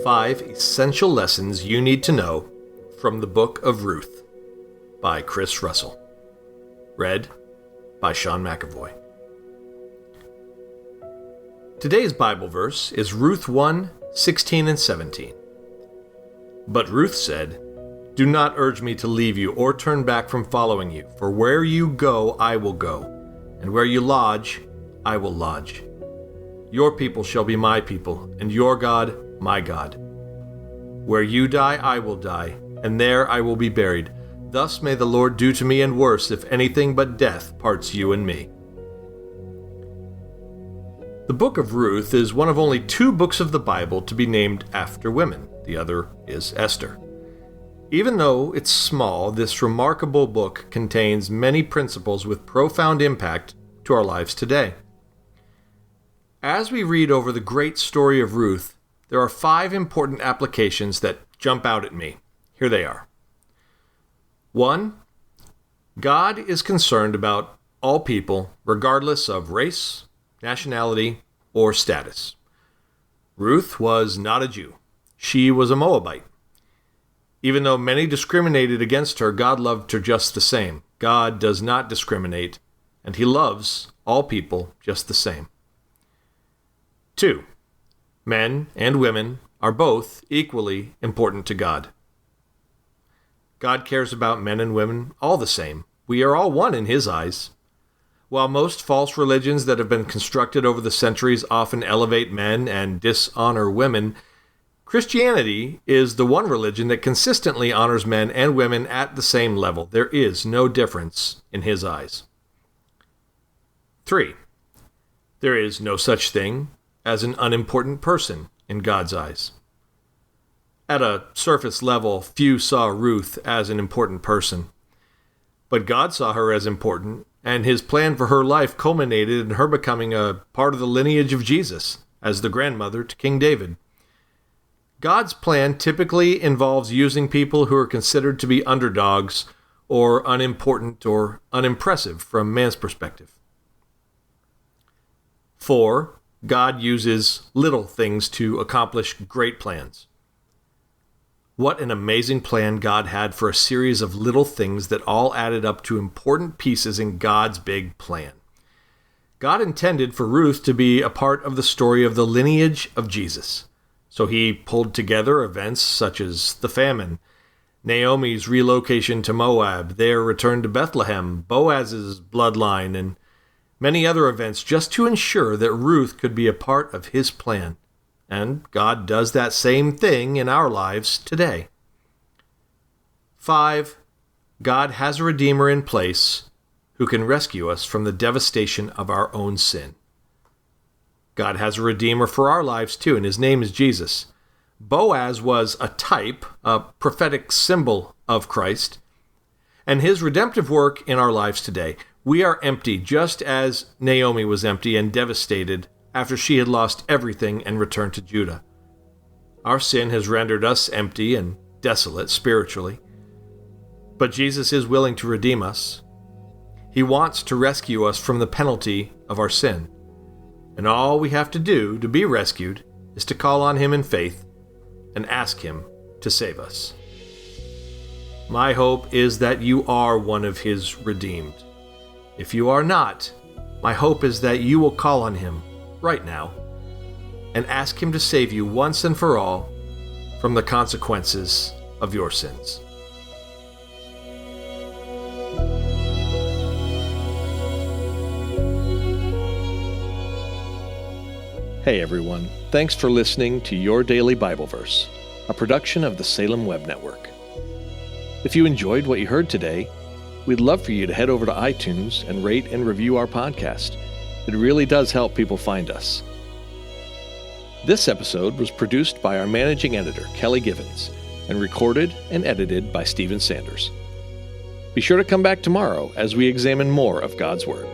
5 Essential Lessons You Need to Know from the Book of Ruth by Chris Russell. Read by Sean McAvoy. Today's Bible verse is Ruth 1:16 and 17. But Ruth said, "Do not urge me to leave you or turn back from following you, for where you go I will go, and where you lodge I will lodge. Your people shall be my people, and your God my God. Where you die I will die, and there I will be buried. Thus may the Lord do to me and worse, if anything but death parts you and me." The book of Ruth is one of only 2 books of the Bible to be named after women. The other is Esther. Even though it's small, this remarkable book contains many principles with profound impact to our lives today. As we read over the great story of Ruth, there are 5 important applications that jump out at me. Here they are. 1. God is concerned about all people, regardless of race, nationality, or status. Ruth was not a Jew. She was a Moabite. Even though many discriminated against her, God loved her just the same. God does not discriminate, and He loves all people just the same. 2. Men and women are both equally important to God. God cares about men and women all the same. We are all one in His eyes. While most false religions that have been constructed over the centuries often elevate men and dishonor women, Christianity is the one religion that consistently honors men and women at the same level. There is no difference in His eyes. 3. There is no such thing as an unimportant person in God's eyes. At a surface level, few saw Ruth as an important person. But God saw her as important, and His plan for her life culminated in her becoming a part of the lineage of Jesus as the grandmother to King David. God's plan typically involves using people who are considered to be underdogs or unimportant or unimpressive from man's perspective. 4. God uses little things to accomplish great plans. What an amazing plan God had for a series of little things that all added up to important pieces in God's big plan. God intended for Ruth to be a part of the story of the lineage of Jesus. So He pulled together events such as the famine, Naomi's relocation to Moab, their return to Bethlehem, Boaz's bloodline, and many other events just to ensure that Ruth could be a part of His plan. And God does that same thing in our lives today. 5. God has a Redeemer in place who can rescue us from the devastation of our own sin. God has a Redeemer for our lives too, and His name is Jesus. Boaz was a type, a prophetic symbol of Christ, and His redemptive work in our lives today. We are empty, just as Naomi was empty and devastated after she had lost everything and returned to Judah. Our sin has rendered us empty and desolate spiritually. But Jesus is willing to redeem us. He wants to rescue us from the penalty of our sin. And all we have to do to be rescued is to call on Him in faith and ask Him to save us. My hope is that you are one of His redeemed. If you are not, my hope is that you will call on Him right now and ask Him to save you once and for all from the consequences of your sins. Hey everyone, thanks for listening to Your Daily Bible Verse, a production of the Salem Web Network. If you enjoyed what you heard today, we'd love for you to head over to iTunes and rate and review our podcast. It really does help people find us. This episode was produced by our managing editor, Kelly Givens, and recorded and edited by Stephen Sanders. Be sure to come back tomorrow as we examine more of God's Word.